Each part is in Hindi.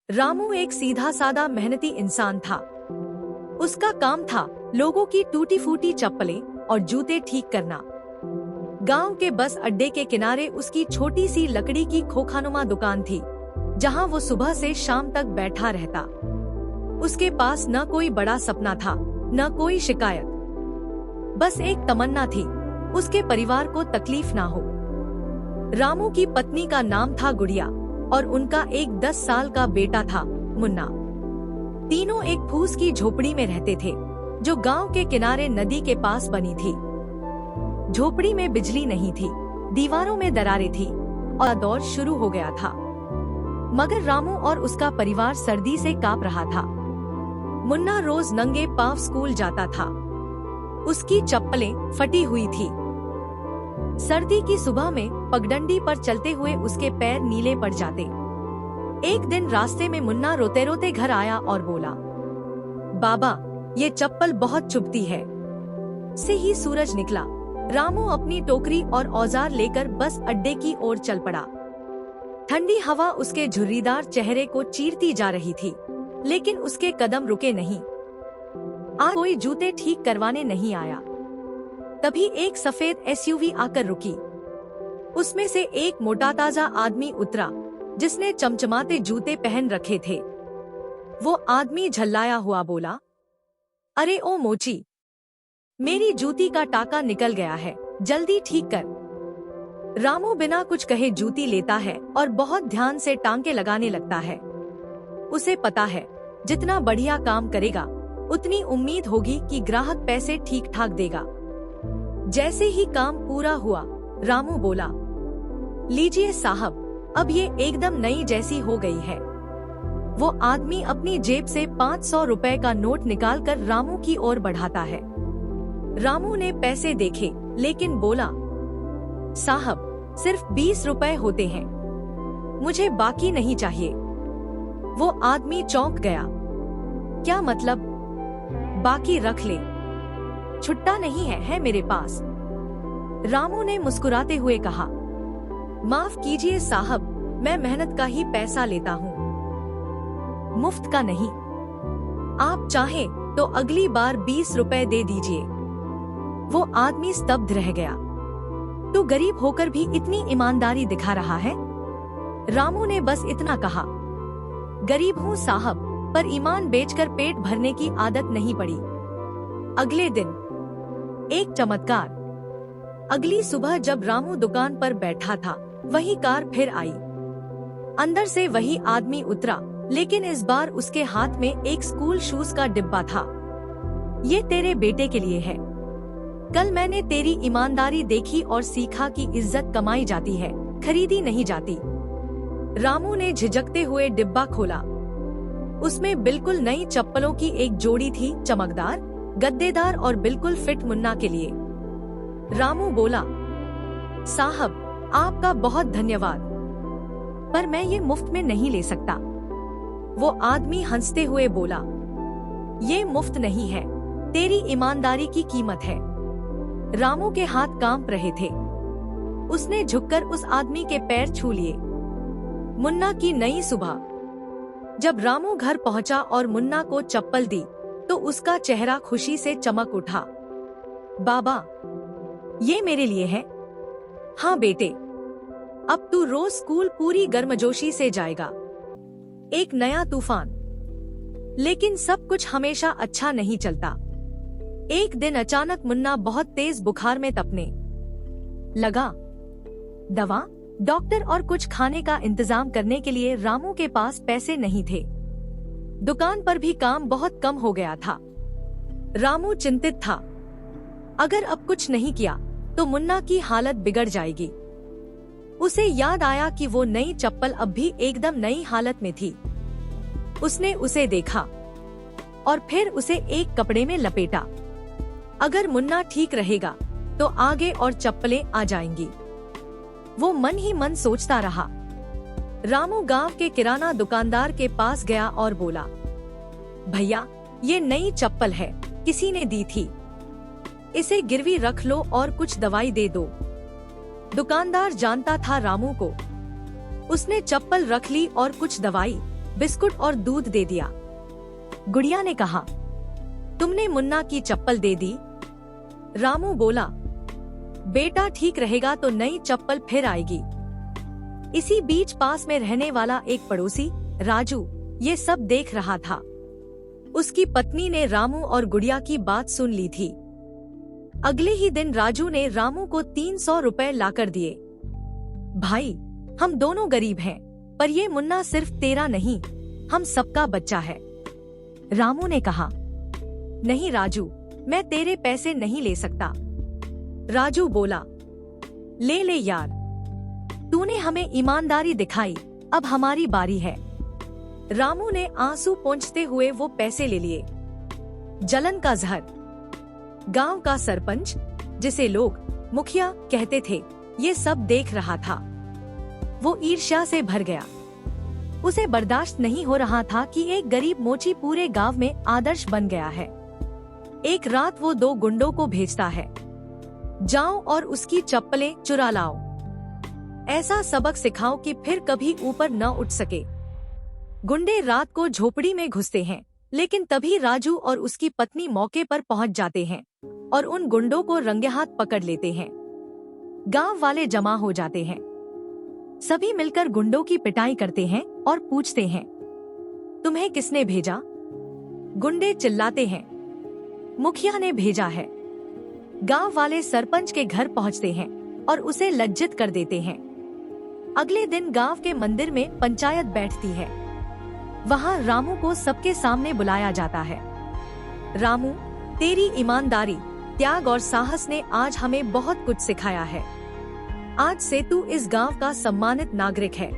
रामू एक सीधा सादा मेहनती इंसान था। उसका काम था लोगों की टूटी फूटी चप्पलें और जूते ठीक करना। गांव के बस अड्डे के किनारे उसकी छोटी सी लकड़ी की खोखानुमा दुकान थी, जहां वो सुबह से शाम तक बैठा रहता। उसके पास न कोई बड़ा सपना था, न कोई शिकायत, बस एक तमन्ना थी, उसके परिवार को तकलीफ ना हो। रामू की पत्नी का नाम था गुड़िया और उनका एक 10 साल का बेटा था, मुन्ना। तीनों एक फूस की झोपड़ी में रहते थे, जो गांव के किनारे नदी के पास बनी थी। झोपड़ी में बिजली नहीं थी, दीवारों में दरारें थी और दौर शुरू हो गया था। मगर रामू और उसका परिवार सर्दी से कांप रहा था। मुन्ना रोज नंगे पांव स्कूल जाता था। उसकी चप्पलें फटी हुई थी। सर्दी की सुबह में पगडंडी पर चलते हुए उसके पैर नीले पड़ जाते। एक दिन रास्ते में मुन्ना रोते रोते घर आया और बोला, बाबा, ये चप्पल बहुत चुभती है। से ही सूरज निकला। रामू अपनी टोकरी और औजार लेकर बस अड्डे की ओर चल पड़ा। ठंडी हवा उसके झुर्रीदार चेहरे को चीरती जा रही थी, लेकिन उसके कदम रुके नहीं। आज कोई जूते ठीक करवाने नहीं आया। तभी एक सफेद एसयूवी आकर रुकी। उसमें से एक मोटा ताजा आदमी उतरा, जिसने चमचमाते जूते पहन रखे थे। वो आदमी झल्लाया हुआ बोला, अरे ओ मोची, मेरी जूती का टाका निकल गया है, जल्दी ठीक कर। रामू बिना कुछ कहे जूती लेता है और बहुत ध्यान से टांके लगाने लगता है। उसे पता है, जितना बढ़िया काम करेगा उतनी उम्मीद होगी कि ग्राहक पैसे ठीक ठाक देगा। जैसे ही काम पूरा हुआ, रामू बोला, लीजिए साहब, अब ये एकदम नई जैसी हो गई है। वो आदमी अपनी जेब से 500 रुपए का नोट निकालकर रामू की ओर बढ़ाता है। रामू ने पैसे देखे, लेकिन बोला, साहब, सिर्फ 20 रुपए होते हैं, मुझे बाकी नहीं चाहिए। वो आदमी चौंक गया। क्या मतलब? बाकी रख ले, छुट्टा नहीं है मेरे पास। रामू ने मुस्कुराते हुए कहा, माफ कीजिए साहब, मैं मेहनत का ही पैसा लेता हूँ, मुफ्त का नहीं। आप चाहें तो अगली बार 20 रुपए दे दीजिए। वो आदमी स्तब्ध रह गया। तू गरीब होकर भी इतनी ईमानदारी दिखा रहा है? रामू ने बस इतना कहा, गरीब हूँ साहब, पर ईमान बेचकर पेट भरने की आदत नहीं पड़ी। अगले दिन एक चमत्कार। अगली सुबह जब रामू दुकान पर बैठा था, वही कार फिर आई। अंदर से वही आदमी उतरा, लेकिन इस बार उसके हाथ में एक स्कूल शूज का डिब्बा था। ये तेरे बेटे के लिए है। कल मैंने तेरी ईमानदारी देखी और सीखा कि इज्जत कमाई जाती है, खरीदी नहीं जाती। रामू ने झिझकते हुए डिब्बा खोला। उसमें बिल्कुल नई चप्पलों की एक जोड़ी थी, चमकदार, गद्देदार और बिल्कुल फिट मुन्ना के लिए। रामू बोला, साहब, आपका बहुत धन्यवाद, पर मैं ये मुफ्त में नहीं ले सकता। वो आदमी हंसते हुए बोला, ये मुफ्त नहीं है, तेरी ईमानदारी की कीमत है। रामू के हाथ कांप रहे थे। उसने झुककर उस आदमी के पैर छू लिए। मुन्ना की नई सुबह। जब रामू घर पहुंचा और मुन्ना को चप्पल दी, तो उसका चेहरा खुशी से चमक उठा। बाबा, ये मेरे लिए है। हाँ बेटे, अब तू रोज स्कूल पूरी गर्मजोशी से जाएगा। एक नया तूफान। लेकिन सब कुछ हमेशा अच्छा नहीं चलता। एक दिन अचानक मुन्ना बहुत तेज बुखार में तपने लगा। दवा, डॉक्टर और कुछ खाने का इंतजाम करने के लिए रामू के पास पैसे नहीं थे। दुकान पर भी काम बहुत कम हो गया था। रामू चिंतित था। अगर अब कुछ नहीं किया तो मुन्ना की हालत बिगड़ जाएगी। उसे याद आया कि वो नई चप्पल अब भी एकदम नई हालत में थी। उसने उसे देखा और फिर उसे एक कपड़े में लपेटा। अगर मुन्ना ठीक रहेगा तो आगे और चप्पलें आ जाएंगी। वो मन ही मन सोचता रहा। रामू गांव के किराना दुकानदार के पास गया और बोला, भैया, ये नई चप्पल है, किसी ने दी थी, इसे गिरवी रख लो और कुछ दवाई दे दो। दुकानदार जानता था रामू को। उसने चप्पल रख ली और कुछ दवाई, बिस्कुट और दूध दे दिया। गुड़िया ने कहा, तुमने मुन्ना की चप्पल दे दी? रामू बोला, बेटा ठीक रहेगा तो नई चप्पल फिर आएगी। इसी बीच पास में रहने वाला एक पड़ोसी राजू ये सब देख रहा था। उसकी पत्नी ने रामू और गुड़िया की बात सुन ली थी। अगले ही दिन राजू ने रामू को 300 रुपए लाकर दिए। भाई, हम दोनों गरीब हैं, पर ये मुन्ना सिर्फ तेरा नहीं, हम सबका बच्चा है। रामू ने कहा, नहीं राजू, मैं तेरे पैसे नहीं ले सकता। राजू बोला, ले ले यार, तूने हमें ईमानदारी दिखाई, अब हमारी बारी है। रामू ने आंसू पोंछते हुए वो पैसे ले लिए। जलन का जहर। गांव का सरपंच, जिसे लोग मुखिया कहते थे, ये सब देख रहा था। वो ईर्ष्या से भर गया। उसे बर्दाश्त नहीं हो रहा था कि एक गरीब मोची पूरे गांव में आदर्श बन गया है। एक रात वो 2 गुंडों को भेजता है, जाओ और उसकी चप्पलें चुरा लाओ। ऐसा सबक सिखाओ कि फिर कभी ऊपर न उठ सके। गुंडे रात को झोपड़ी में घुसते हैं, लेकिन तभी राजू और उसकी पत्नी मौके पर पहुंच जाते हैं और उन गुंडों को रंगे हाथ पकड़ लेते हैं। गांव वाले जमा हो जाते हैं। सभी मिलकर गुंडों की पिटाई करते हैं और पूछते हैं, तुम्हें किसने भेजा? गुंडे चिल्लाते हैं, मुखिया ने भेजा है। गांव वाले सरपंच के घर पहुंचते हैं और उसे लज्जित कर देते हैं। अगले दिन गांव के मंदिर में पंचायत बैठती है। वहां रामू को सबके सामने बुलाया जाता है। रामू, तेरी ईमानदारी, त्याग और साहस ने आज हमें बहुत कुछ सिखाया है। आज से तू इस गांव का सम्मानित नागरिक है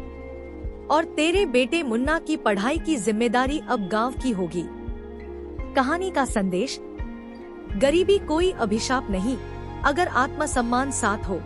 और तेरे बेटे मुन्ना की पढ़ाई की जिम्मेदारी अब गांव की होगी। कहानी का संदेश, गरीबी कोई अभिशाप नहीं, अगर आत्मसम्मान साथ हो